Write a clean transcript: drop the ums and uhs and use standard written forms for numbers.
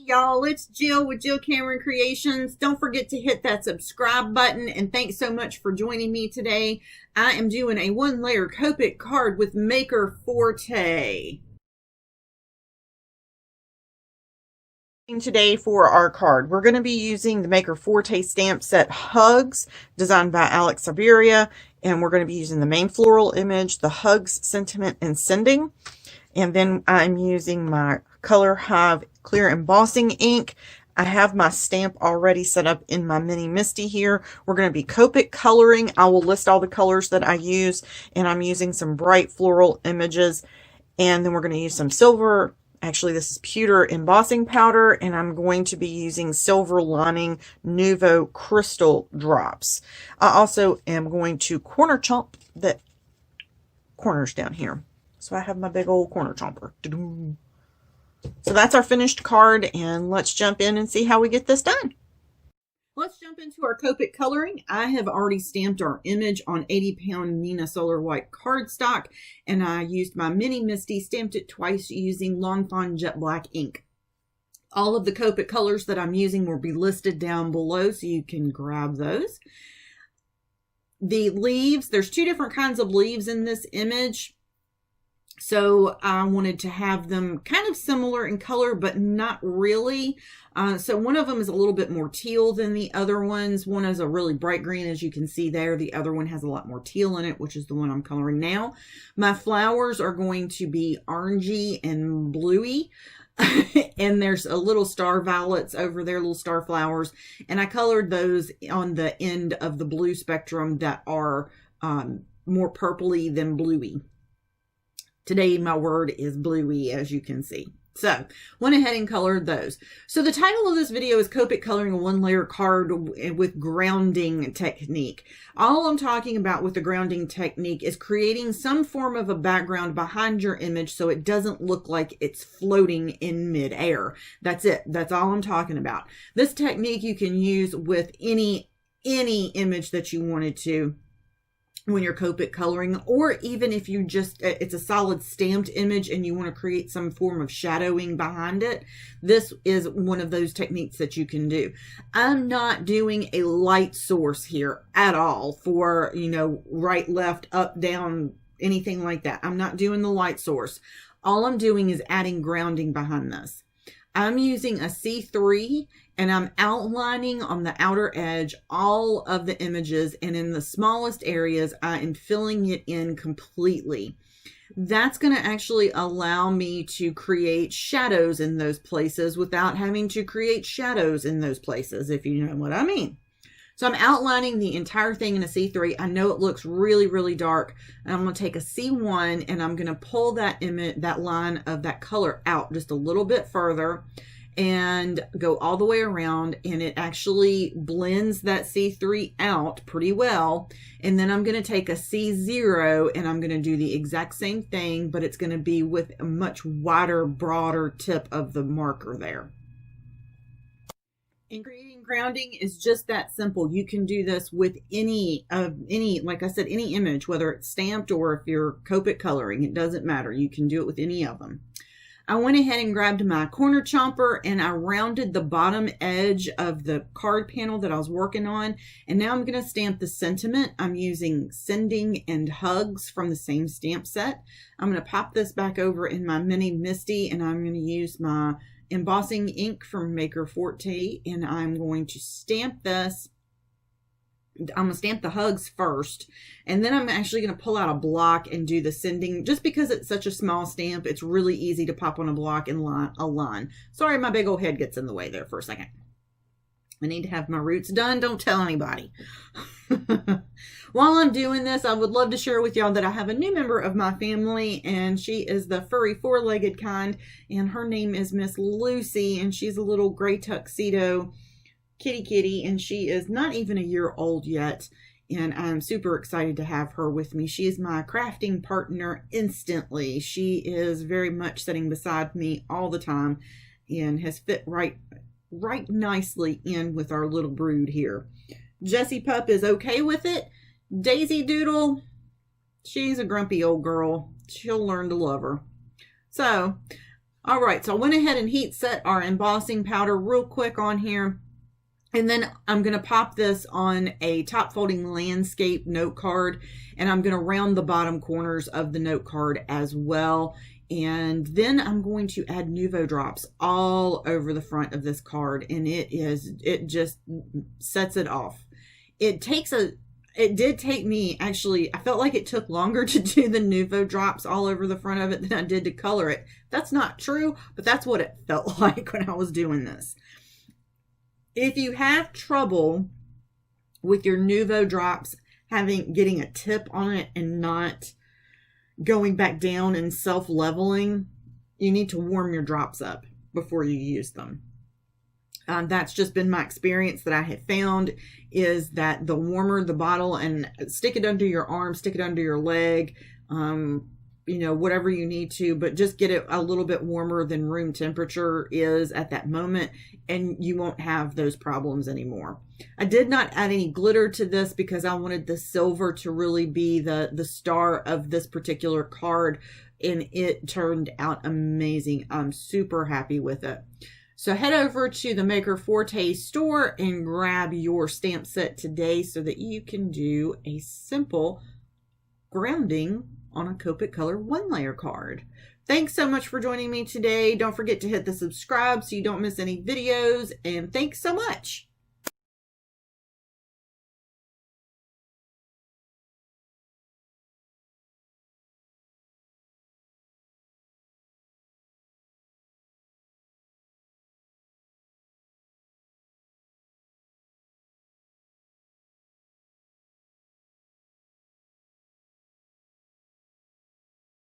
Y'all, it's Jill with Jill Cameron Creations. Don't forget to hit that subscribe button, and thanks so much for joining me today. I am doing a one-layer Copic card with Maker Forte. Today for our card, we're going to be using the Maker Forte stamp set Hugs, designed by Syberia, and we're going to be using the main floral image, the Hugs Sentiment and Sending. And then I'm using my Color Hive clear embossing ink. I have my stamp already set up in my mini Misty here. We're going to be Copic coloring. I will list all the colors that I use, and I'm using some bright floral images. And then we're going to use some silver. Actually, this is pewter embossing powder, and I'm going to be using silver lining Nuvo crystal drops. I also am going to corner chomp the corners down here. So I have my big old corner chomper. So that's our finished card, and let's jump in and see how we get this done. Let's jump into our Copic coloring. I have already stamped our image on 80-pound Neenah Solar White cardstock, and I used my mini Misty, stamped it twice using Long Fawn Jet Black ink. All of the Copic colors that I'm using will be listed down below, so you can grab those. The leaves, there's two different kinds of leaves in this image. So I wanted to have them kind of similar in color, but not really. So one of them is a little bit more teal than the other ones. One is a really bright green, as you can see there. The other one has a lot more teal in it, which is the one I'm coloring now. My flowers are going to be orangey and bluey. And there's a little star violets over there, little star flowers. And I colored those on the end of the blue spectrum that are more purpley than bluey. Today, my word is bluey, as you can see. So, went ahead and colored those. So, the title of this video is Copic Coloring a One-Layer Card with Grounding Technique. All I'm talking about with the grounding technique is creating some form of a background behind your image so it doesn't look like it's floating in midair. That's it. That's all I'm talking about. This technique you can use with any image that you wanted to when you're Copic coloring, or even if you just, it's a solid stamped image and you want to create some form of shadowing behind it. This is one of those techniques that you can do. I'm not doing a light source here at all for, you know, right, left, up, down, anything like that. I'm not doing the light source. All I'm doing is adding grounding behind this. I'm using a C3, and I'm outlining on the outer edge all of the images, and in the smallest areas I am filling it in completely. That's going to actually allow me to create shadows in those places without having to create shadows in those places, if you know what I mean. So I'm outlining the entire thing in a C3. I know it looks really, really dark. And I'm going to take a C1 and I'm going to pull that image, that line of that color out just a little bit further and go all the way around, and it actually blends that C3 out pretty well. And then I'm going to take a C0 and I'm going to do the exact same thing, but it's going to be with a much wider, broader tip of the marker there. And creating grounding is just that simple. You can do this with any, like I said, any image, whether it's stamped or if you're Copic coloring, it doesn't matter. You can do it with any of them. I went ahead and grabbed my corner chomper and I rounded the bottom edge of the card panel that I was working on. And now I'm going to stamp the sentiment. I'm using Sending and Hugs from the same stamp set. I'm going to pop this back over in my mini Misty, and I'm going to use my embossing ink from Maker Forte, and I'm going to stamp this. I'm going to stamp the Hugs first, and then I'm actually going to pull out a block and do the Sending. Just because it's such a small stamp, it's really easy to pop on a block and line a line. Sorry, my big old head gets in the way there for a second. I need to have my roots done. Don't tell anybody. While I'm doing this, I would love to share with y'all that I have a new member of my family, and she is the furry four-legged kind, and her name is Miss Lucy, and she's a little gray tuxedo kitty, and she is not even a year old yet, and I'm super excited to have her with me. She is my crafting partner instantly. She is very much sitting beside me all the time and has fit right nicely in with our little brood here. Jessie Pup is okay with it. Daisy Doodle, she's a grumpy old girl. She'll learn to love her. So All right, so I went ahead and heat set our embossing powder real quick on here. And then I'm going to pop this on a top folding landscape note card, and I'm going to round the bottom corners of the note card as well. And then I'm going to add Nuvo drops all over the front of this card, and it just sets it off. It did take me, actually, I felt like it took longer to do the Nuvo drops all over the front of it than I did to color it. That's not true, but that's what it felt like when I was doing this. If you have trouble with your Nuvo drops getting a tip on it and not going back down and self-leveling, you need to warm your drops up before you use them. That's just been my experience that I have found, is that the warmer the bottle, and stick it under your arm, stick it under your leg, you know, whatever you need to, but just get it a little bit warmer than room temperature is at that moment, and you won't have those problems anymore. I did not add any glitter to this because I wanted the silver to really be the star of this particular card, and it turned out amazing. I'm super happy with it. So head over to the Maker Forte store and grab your stamp set today so that you can do a simple grounding on a Copic Color 1-layer card. Thanks so much for joining me today. Don't forget to hit the subscribe so you don't miss any videos, and thanks so much.